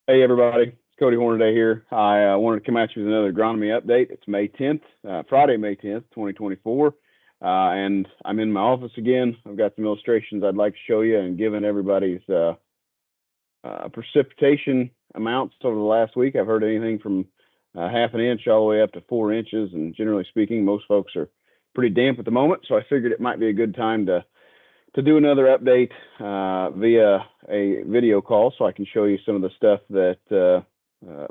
Hey everybody, it's Cody Hornaday here. I wanted to come at you with another agronomy update. It's May 10th, Friday, May 10th, 2024, and I'm in my office again. I've got some illustrations I'd like to show you, and given everybody's precipitation amounts over the last week, I've heard anything from half an inch all the way up to 4 inches, and generally speaking, most folks are pretty damp at the moment, so I figured it might be a good time to do another update via a video call so I can show you some of the stuff that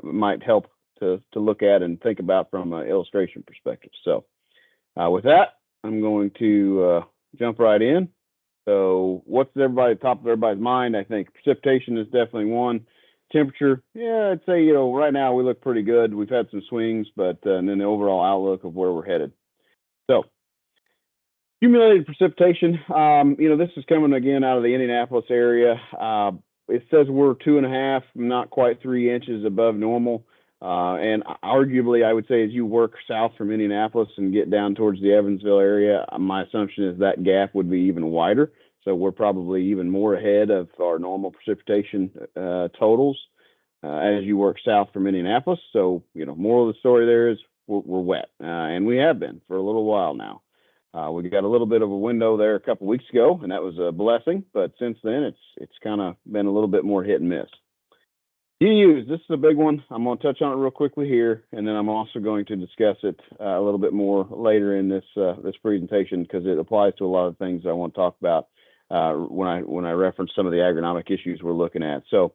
might help to look at and think about from an illustration perspective. So with that, I'm going to jump right in. So what's top of everybody's mind? I think precipitation is definitely one. Temperature, yeah, I'd say, right now we look pretty good. We've had some swings, but and then the overall outlook of where we're headed. So accumulated precipitation, this is coming again out of the Indianapolis area. It says we're 2.5, not quite 3 inches above normal. And arguably, I would say as you work south from Indianapolis and get down towards the Evansville area, my assumption is that gap would be even wider. So we're probably even more ahead of our normal precipitation totals as you work south from Indianapolis. So, moral of the story there is we're wet, and we have been for a little while now. We got a little bit of a window there a couple weeks ago, and that was a blessing. But since then, it's kind of been a little bit more hit and miss. GDUs, this is a big one. I'm going to touch on it real quickly here, and then I'm also going to discuss it a little bit more later in this presentation because it applies to a lot of things I want to talk about when I reference some of the agronomic issues we're looking at. So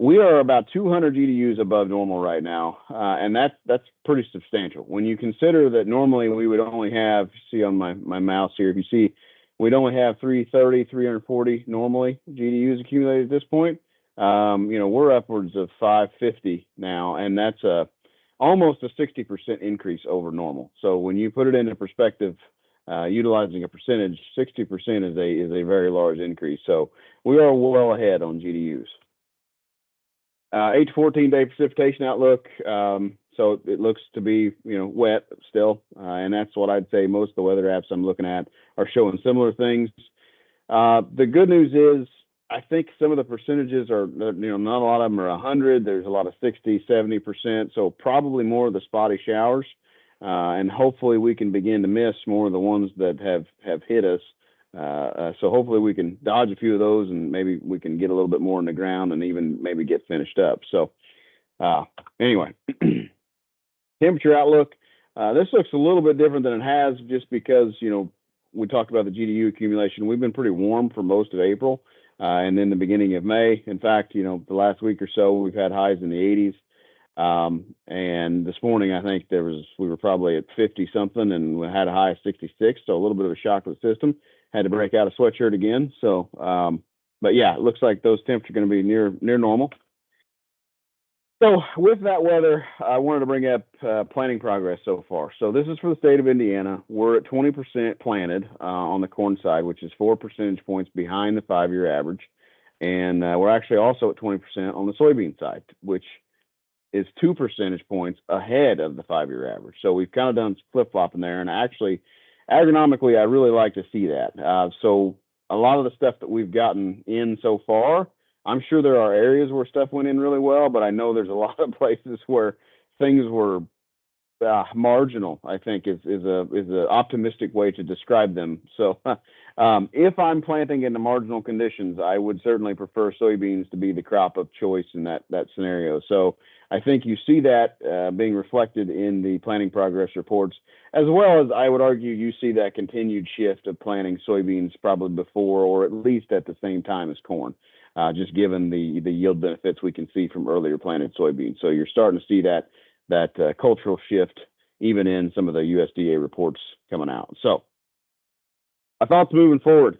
we are about 200 GDUs above normal right now, and that's pretty substantial. When you consider that normally we would only have, see on my mouse here, if you see, we'd only have 330, 340 normally GDUs accumulated at this point. We're upwards of 550 now, and that's almost a 60% increase over normal. So when you put it into perspective, utilizing a percentage, 60% is a very large increase. So we are well ahead on GDUs. 8 to 14 day precipitation outlook. So it looks to be, wet still. And that's what I'd say most of the weather apps I'm looking at are showing similar things. The good news is I think some of the percentages are, not a lot of them are 100. There's a lot of 60, 70%. So probably more of the spotty showers. And hopefully we can begin to miss more of the ones that have hit us. So hopefully we can dodge a few of those and maybe we can get a little bit more in the ground and even maybe get finished up. So anyway, temperature outlook. This looks a little bit different than it has just because, we talked about the GDU accumulation. We've been pretty warm for most of April and then the beginning of May. In fact, the last week or so, we've had highs in the 80s. And this morning, I think we were probably at 50 something and we had a high of 66. So a little bit of a shock to the system. Had to break out a sweatshirt again. So, but yeah, it looks like those temps are going to be near normal. So with that weather, I wanted to bring up planting progress so far. So this is for the state of Indiana. We're at 20% planted on the corn side, which is 4 percentage points behind the 5-year average. And we're actually also at 20% on the soybean side, which is 2 percentage points ahead of the 5-year average. So we've kind of done flip-flopping there. And actually, agronomically, I really like to see that. So a lot of the stuff that we've gotten in so far, I'm sure there are areas where stuff went in really well, but I know there's a lot of places where things were marginal, I think is a optimistic way to describe them. So if I'm planting in the marginal conditions, I would certainly prefer soybeans to be the crop of choice in that scenario. So I think you see that being reflected in the planting progress reports, as well as I would argue you see that continued shift of planting soybeans probably before or at least at the same time as corn, just given the yield benefits we can see from earlier planted soybeans. So you're starting to see that cultural shift even in some of the USDA reports coming out. So my thoughts moving forward.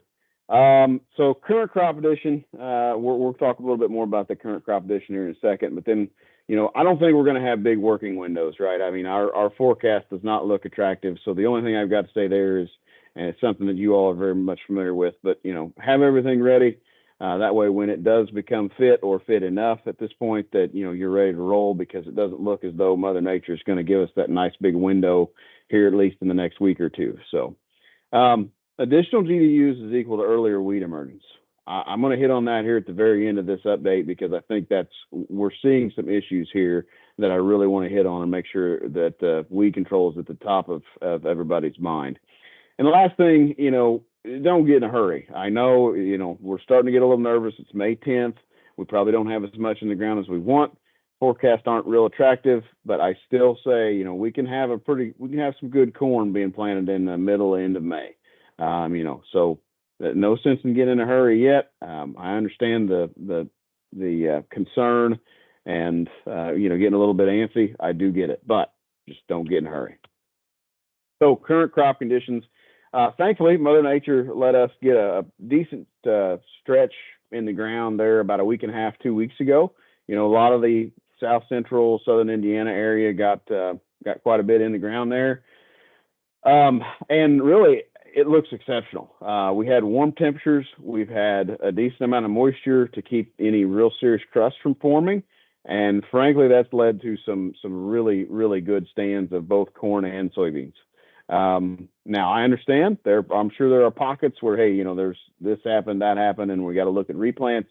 So current crop addition, we'll talk a little bit more about the current crop addition here in a second, but then, I don't think we're going to have big working windows, right? I mean, our forecast does not look attractive. So the only thing I've got to say there is, and it's something that you all are very much familiar with, but, have everything ready. That way, when it does become fit or fit enough at this point that, you're ready to roll, because it doesn't look as though Mother Nature is going to give us that nice big window here, at least in the next week or two. So additional GDUs is equal to earlier weed emergence. I'm going to hit on that here at the very end of this update because I think we're seeing some issues here that I really want to hit on and make sure that weed control is at the top of everybody's mind. And the last thing, don't get in a hurry. I know, we're starting to get a little nervous. It's May 10th. We probably don't have as much in the ground as we want. Forecasts aren't real attractive, but I still say, we can have some good corn being planted in the middle end of May. So no sense in getting in a hurry yet. I understand the concern and getting a little bit antsy. I do get it, but just don't get in a hurry. So current crop conditions. Thankfully, Mother Nature let us get a decent stretch in the ground there about a week and a half, 2 weeks ago. A lot of the south central, southern Indiana area got quite a bit in the ground there. And really, it looks exceptional. We had warm temperatures. We've had a decent amount of moisture to keep any real serious crust from forming. And frankly, that's led to some really, really good stands of both corn and soybeans. Now I understand I'm sure there are pockets where, hey, there's this happened, that happened, and we got to look at replants.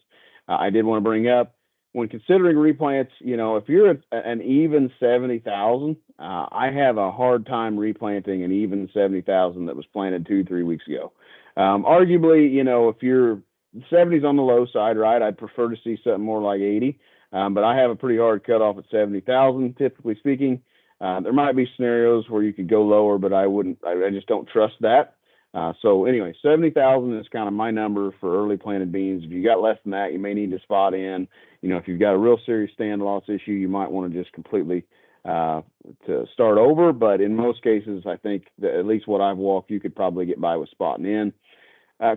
I did want to bring up when considering replants, if you're an even 70,000, I have a hard time replanting an even 70,000 that was planted 2-3 weeks ago. Arguably, if you're 70's on the low side, right? I'd prefer to see something more like 80. But I have a pretty hard cutoff at 70,000, typically speaking. There might be scenarios where you could go lower, but I just don't trust that. So anyway, 70,000 is kind of my number for early planted beans. If you got less than that, you may need to spot in. If you've got a real serious stand loss issue, you might want to just completely to start over. But in most cases, I think that at least what I've walked, you could probably get by with spotting in.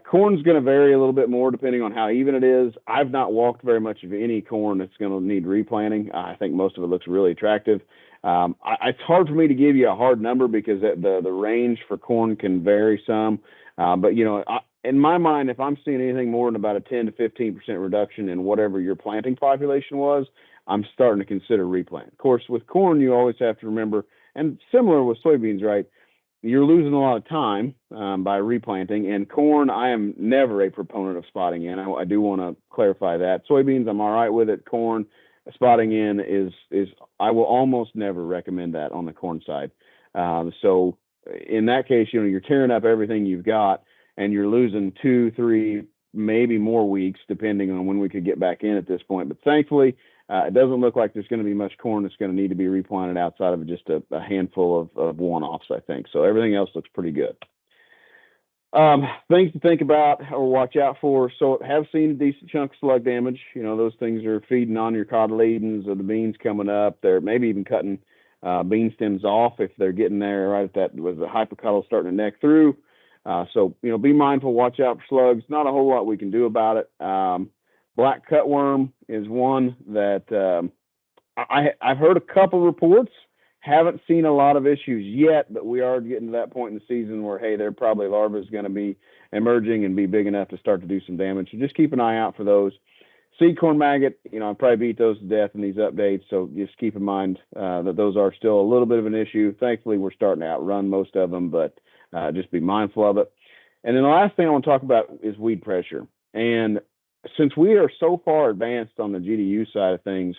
Corn's going to vary a little bit more depending on how even it is. I've not walked very much of any corn that's going to need replanting. I think most of it looks really attractive. It's hard for me to give you a hard number because the range for corn can vary some. But in my mind, if I'm seeing anything more than about a 10 to 15% reduction in whatever your planting population was, I'm starting to consider replant. Of course, with corn, you always have to remember, and similar with soybeans, right? You're losing a lot of time by replanting. And corn, I am never a proponent of spotting in. I do want to clarify that. Soybeans, I'm all right with it. Corn, spotting in is I will almost never recommend that on the corn side. So in that case, you're tearing up everything you've got, and you're losing 2, 3, maybe more weeks, depending on when we could get back in at this point. But thankfully, it doesn't look like there's going to be much corn that's going to need to be replanted outside of just a handful of one-offs, I think. So everything else looks pretty good. Things to think about or watch out for. So have seen a decent chunk of slug damage. Those things are feeding on your cotyledons of the beans coming up. They're maybe even cutting bean stems off if they're getting there right at that with the hypocotyl starting to neck through. So be mindful, watch out for slugs. Not a whole lot we can do about it. Black cutworm is one that I've heard a couple reports. Haven't seen a lot of issues yet, but we are getting to that point in the season where, hey, they're probably larvae is going to be emerging and be big enough to start to do some damage. So just keep an eye out for those. Seed corn maggot, I probably beat those to death in these updates. So just keep in mind that those are still a little bit of an issue. Thankfully, we're starting to outrun most of them, but just be mindful of it. And then the last thing I want to talk about is weed pressure. And since we are so far advanced on the GDU side of things,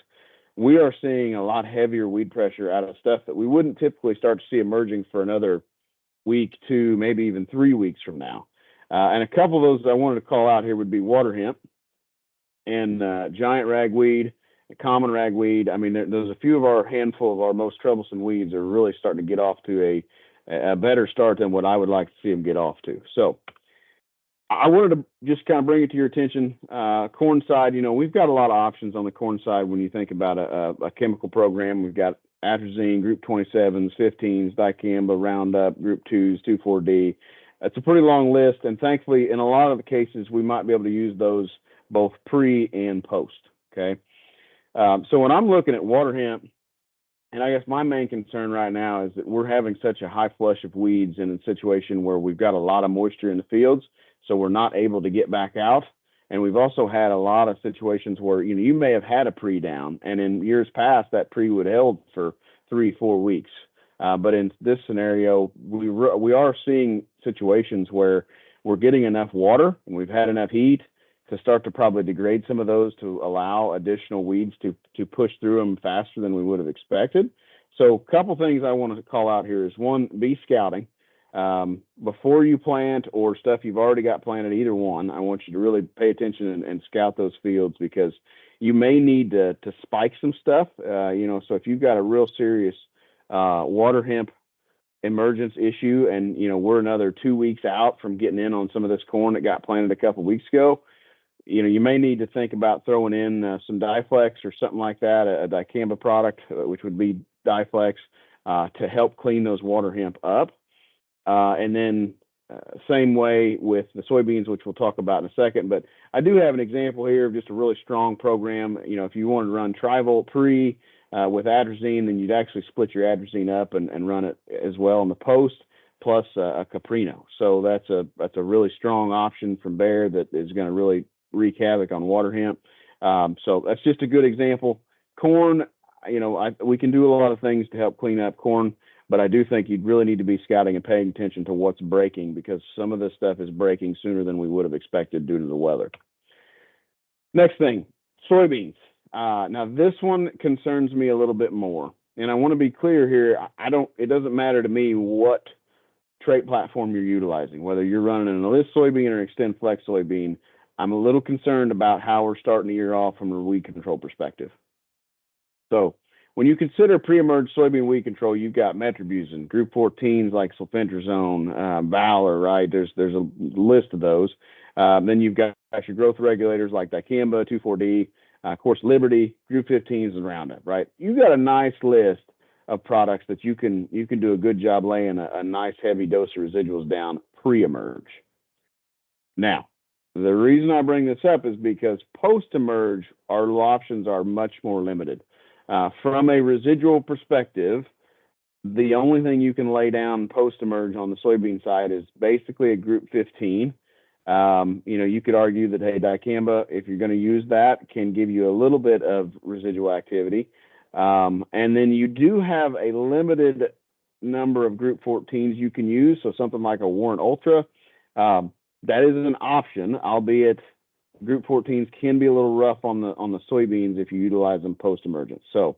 we are seeing a lot heavier weed pressure out of stuff that we wouldn't typically start to see emerging for another week, 2, maybe even 3 weeks from now. And a couple of those I wanted to call out here would be water hemp and giant ragweed, common ragweed. I mean, there's a few of our handful of our most troublesome weeds are really starting to get off to a better start than what I would like to see them get off to. So I wanted to just kind of bring it to your attention. Corn side, we've got a lot of options on the corn side when you think about a chemical program. We've got atrazine, group 27s, 15s, dicamba, Roundup, group 2s, 2,4-D. It's a pretty long list, and thankfully, in a lot of the cases, we might be able to use those both pre and post, okay? So when I'm looking at water hemp, and I guess my main concern right now is that we're having such a high flush of weeds in a situation where we've got a lot of moisture in the fields, so we're not able to get back out. And we've also had a lot of situations where you may have had a pre down, and in years past that pre would held for 3-4 weeks. But in this scenario, we are seeing situations where we're getting enough water and we've had enough heat to start to probably degrade some of those to allow additional weeds to push through them faster than we would have expected. So a couple things I want to call out here is one, be scouting. Before you plant or stuff you've already got planted, either one, I want you to really pay attention and scout those fields, because you may need to spike some stuff. So if you've got a real serious water hemp emergence issue, and we're another 2 weeks out from getting in on some of this corn that got planted a couple weeks ago, you may need to think about throwing in some Diflex or something like that, a dicamba product, which would be Diflex, to help clean those water hemp up. And then same way with the soybeans, which we'll talk about in a second. But I do have an example here of just a really strong program. If you wanted to run Trivolt Pre with atrazine, then you'd actually split your atrazine up and run it as well on the post, plus a Caprino. So that's a really strong option from Bayer that is going to really wreak havoc on water hemp. So that's just a good example. Corn, we can do a lot of things to help clean up corn, but I do think you'd really need to be scouting and paying attention to what's breaking, because some of this stuff is breaking sooner than we would have expected due to the weather. Next thing, soybeans. Now this one concerns me a little bit more, and I want to be clear here. It doesn't matter to me what trait platform you're utilizing, whether you're running an Enlist soybean or an Extend Flex soybean. I'm a little concerned about how we're starting the year off from a weed control perspective. So when you consider pre-emerge soybean weed control, you've got metribuzin, group 14s like sulfentrazone, Valor, right? There's a list of those. Then you've got your growth regulators like dicamba, 2,4-D, of course, Liberty, group 15s, and Roundup, right? You've got a nice list of products that you can do a good job laying a nice heavy dose of residuals down pre-emerge. Now, the reason I bring this up is because post-emerge, our options are much more limited. From a residual perspective, the only thing you can lay down post-emerge on the soybean side is basically a group 15. You could argue that, hey, dicamba, if you're going to use that, can give you a little bit of residual activity. And then you do have a limited number of group 14s you can use. So something like a Warrant Ultra, that is an option, albeit group 14s can be a little rough on the soybeans if you utilize them post-emergence. So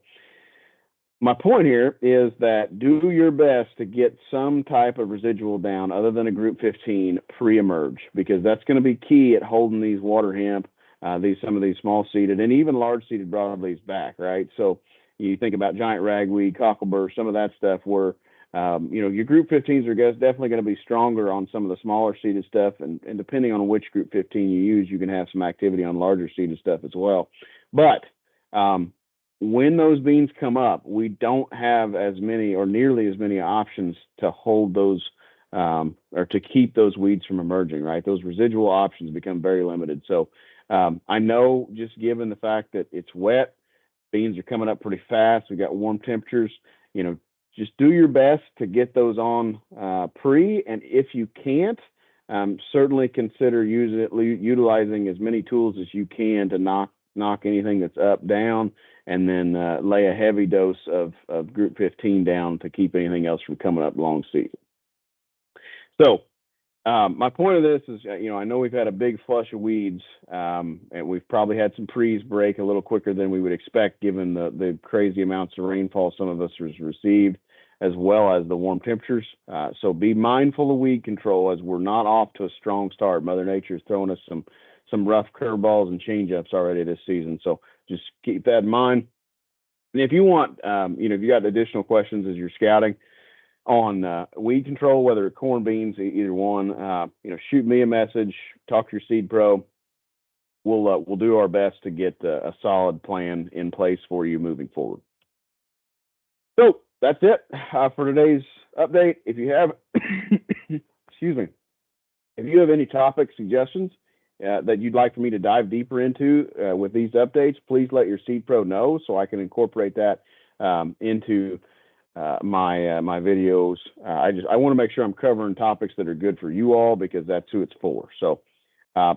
my point here is that do your best to get some type of residual down other than a group 15 pre-emerge, because that's going to be key at holding these water hemp, some of these small seeded and even large seeded broadleaves back, right? So you think about giant ragweed, cockleburr, some of that stuff where your group 15s are definitely going to be stronger on some of the smaller seeded stuff, and depending on which group 15 you use, you can have some activity on larger seeded stuff as well. But when those beans come up, we don't have as many or nearly as many options to hold those or to keep those weeds from emerging, right? Those residual options become very limited. So I know, just given the fact that it's wet, beans are coming up pretty fast, we got warm temperatures, just do your best to get those on pre, and if you can't, certainly consider utilizing as many tools as you can to knock anything that's up down, and then lay a heavy dose of group 15 down to keep anything else from coming up long season. So my point of this is, I know we've had a big flush of weeds, and we've probably had some pre's break a little quicker than we would expect given the crazy amounts of rainfall some of us has received, as well as the warm temperatures. So be mindful of weed control, as we're not off to a strong start. Mother Nature is throwing us some rough curveballs and change-ups already this season. So just keep that in mind. And if you want, if you got additional questions as you're scouting on weed control, whether it's corn, beans, either one, shoot me a message, talk to your seed pro. We'll do our best to get a solid plan in place for you moving forward. So that's it for today's update. If you have, excuse me, if you have any topic suggestions that you'd like for me to dive deeper into with these updates, please let your seed pro know so I can incorporate that into my videos. I want to make sure I'm covering topics that are good for you all, because that's who it's for. So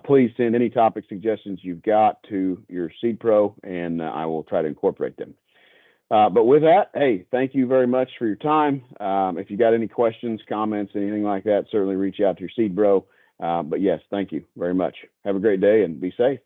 please send any topic suggestions you've got to your seed pro, and I will try to incorporate them. But with that, hey, thank you very much for your time. If you got any questions, comments, anything like that, certainly reach out to your seed bro. But yes, thank you very much. Have a great day and be safe.